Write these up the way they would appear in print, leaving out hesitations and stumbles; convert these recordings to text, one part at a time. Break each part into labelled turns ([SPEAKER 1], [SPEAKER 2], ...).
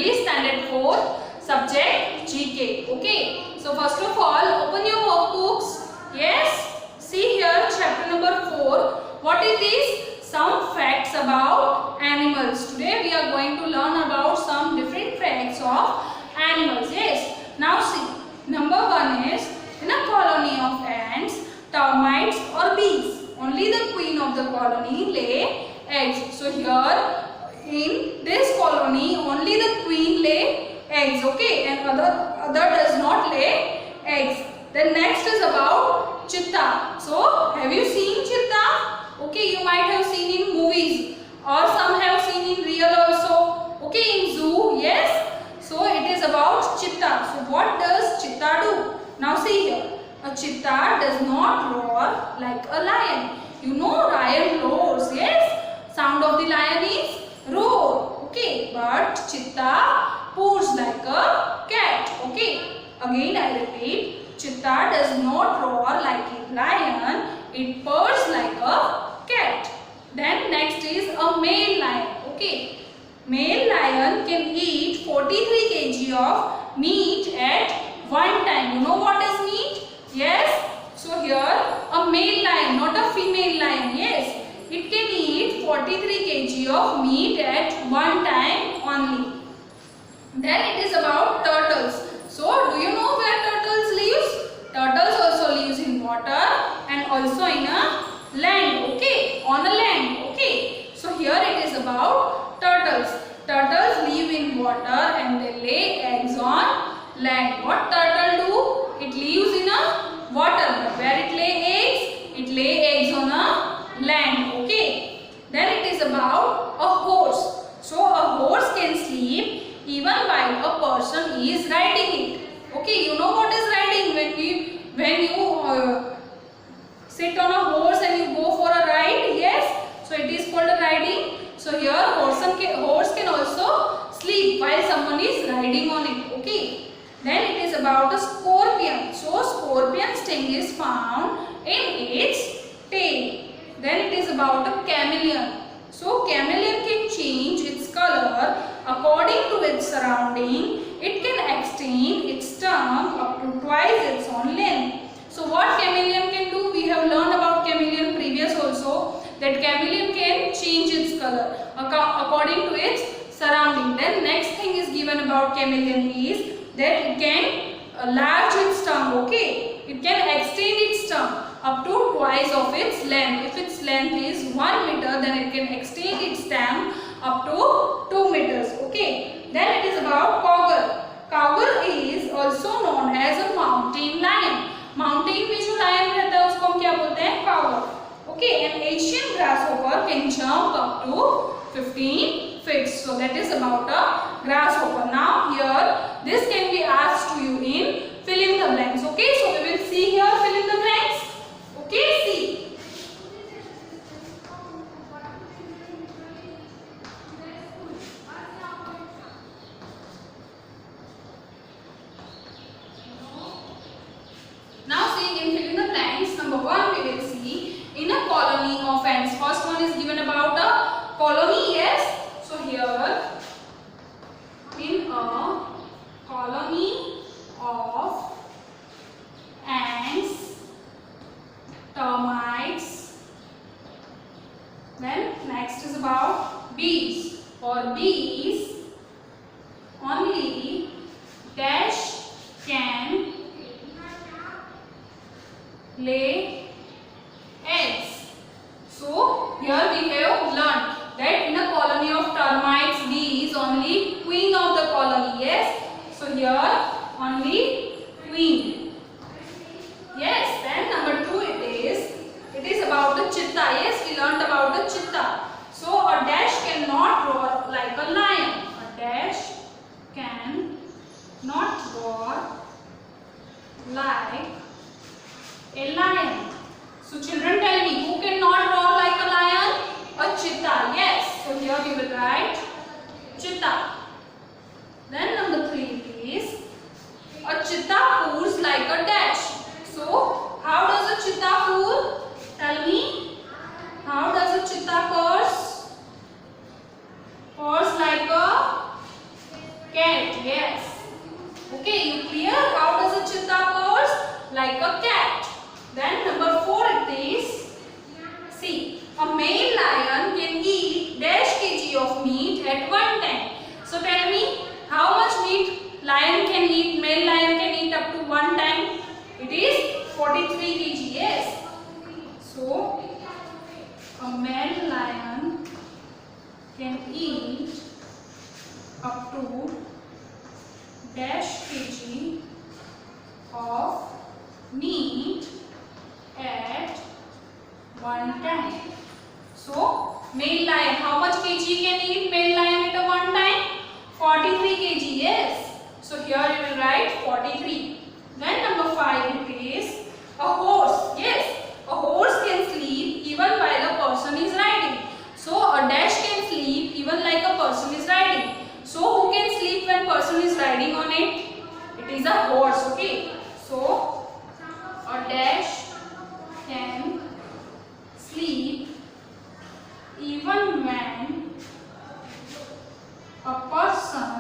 [SPEAKER 1] Study Standard 4 Subject GK. Okay. So first of all, open your workbooks. Yes. See here, chapter number 4. What is this? Some facts about animals. Today we are going to learn about some different facts of animals. Yes. Now see. Number 1 is, in a colony of ants, termites or bees, only the queen of the colony lay eggs. So here in this colony only the queen lay eggs, okay, and other does not lay eggs. Then next is about cheetah. So have you seen cheetah? Okay, you might have seen in movies or some have seen in real also, okay, in zoo. Yes. So it is about cheetah. So what does cheetah do? Now see here. A cheetah does not roar like a lion. You know lion roars, yes? Sound of the lion is roar. Okay. But cheetah purrs like a cat. Okay. Again I repeat. Cheetah does not roar like a lion. It purrs like a cat. Then next is a male lion. Okay. Male lion can eat 43 kg of meat at one time. You know what is meat? Yes. So here a male lion, not a female lion. Yes. It can eat 43 kg of meat at one time only. Then it is about turtles. So do you know where turtles live? Turtles also lives in water and also in a land. Okay. On a land. Okay. So here it is about turtles. Turtles live in water and they lay eggs on land. What turtle do? It lives in a water, but where it lay eggs? It lay eggs on a land. Okay. Then it is about a horse. So a horse can sleep even while a person is riding it. Okay, you know what is riding? When you sit on a horse and you go for a ride. Yes. So it is called a riding. So here horse can also sleep while someone is riding on it. Okay. Then it is about a scorpion. So scorpion sting is found in its tail. Then it is about a chameleon. So chameleon can change its color according to its surrounding. It can extend its tongue up to twice its own length. So what chameleon can do? We have learned about chameleon previous also, that chameleon can change its color according to its surrounding. Then next thing is given about chameleon is that it can enlarge its tongue. Okay, it can extend its tongue up to twice of its length. If its length is 1 meter, then it can extend its tongue up to 2 meters. Okay. Then it is about cougar. Cougar is also known as a mountain lion. Mountain में जो lion रहता है उसको हम क्या बोलते हैं? Cougar. Okay, an Asian grasshopper can jump up to 15 feet. So that is about a grasshopper. Now here this can be asked to you in fill in the blanks. Okay, so we will see here fill in the blanks. Okay, see. Now see in fill in the blanks. Number 1 we will see. In a colony of ants. First one is given about a colony. Yes. So here in a colony of ants, termites. Then next is about bees. For bees only dash can lay eggs. So here we have learnt that in a colony of termites, bees, only queen of the colony. Yes. So here only queen. Yes. Then number 2 it is about the cheetah. Yes, we learnt about the cheetah. So a dash cannot roar like a lion. A dash can not roar like a lion. So children, tell me, who cannot roar like a lion? A cheetah. Yes. So here we will write cheetah. Then number 3 is a cheetah purrs like a dash. So how does a cheetah purr? Tell me. How does a cheetah purrs? Purrs like a male lion can eat dash kg of meat at one time. So tell me, how much meat lion can eat? Male lion can eat up to one time. It is 43 kg. Yes. So a male lion can eat up to dash kg of meat at one time. So male lion, how much kg can eat male lion at a one time? 43 kg. Yes. So here you will write 43. Then number 5 it is a horse. Yes, a horse can sleep even while a person is riding. So a dash can sleep even like a person is riding. So who can sleep when person is riding on it? It is a horse. Okay. So a dash can sleep even when a person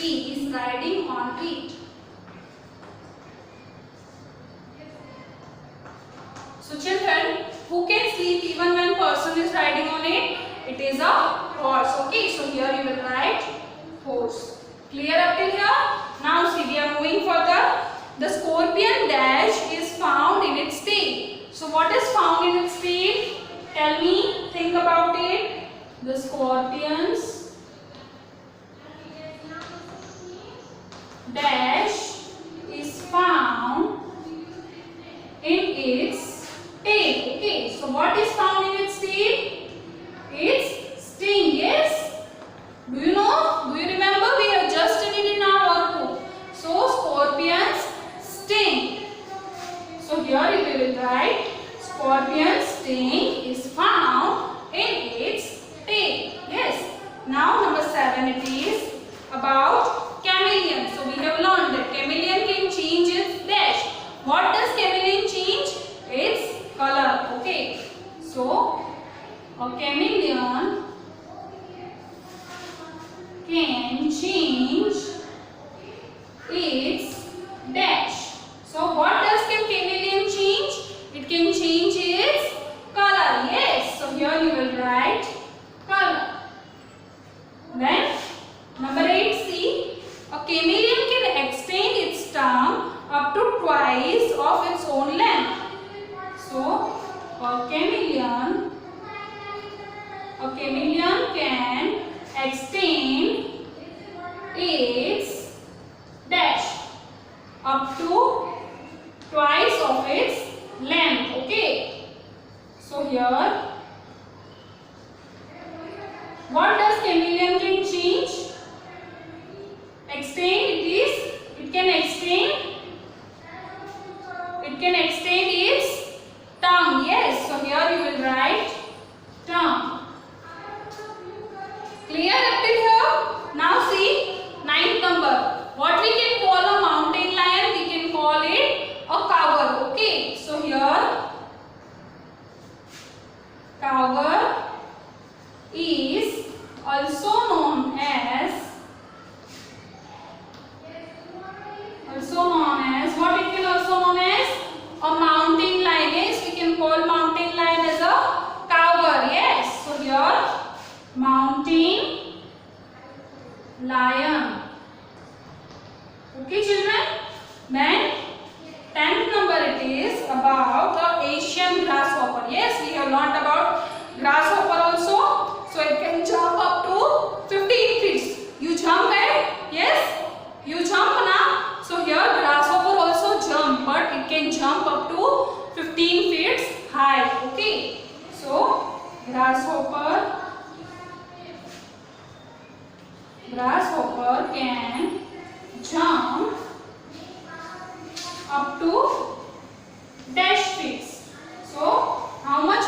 [SPEAKER 1] is riding on it. So children, who can sleep even when person is riding on it? It is a horse. Okay, so here you will write horse. Clear up till here? Now see, we are moving further. The scorpion dash is found in its tail. So what is found in its tail? Tell me, think about it. The scorpion's dash is found in its tail. Okay, so what is found in its tail? Its sting. Yes. Do you know? Do you remember? We have just studied in our workbook. So scorpions sting. So here you will write scorpion sting is found in its tail. Yes. Now number 7 it is about chameleon. So we have learned that chameleon can change its dash. What does chameleon change? Its color. Okay. So a chameleon can change its dash. So what does chameleon change? It can change its color. Yes. So here you will write color. Then number 8, see, a chameleon can extend its tongue up to twice of its own length. So a chameleon can extend its dash up to twice of its length. Okay. So here, what does chameleon can change? Extend. It can extend its tongue. Yes. So here you will write tongue. Clear up till here? Now see, 9th number. What we can call a mountain lion? We can call it a cougar. Okay. So here, cougar is also known as what it can also known as a mountain lion. Yes, we can call mountain lion as a cougar. Yes. So here, mountain lion. Okay children. Then 10th number it is about the Asian grasshopper. Yes, we have learnt about grasshopper also. So it can jump up to 15 feet. You jump and yes, you jump now. So here grasshopper also jump, but it can jump up to 15 feet high. Okay. So grasshopper can jump up to dash feet. So how much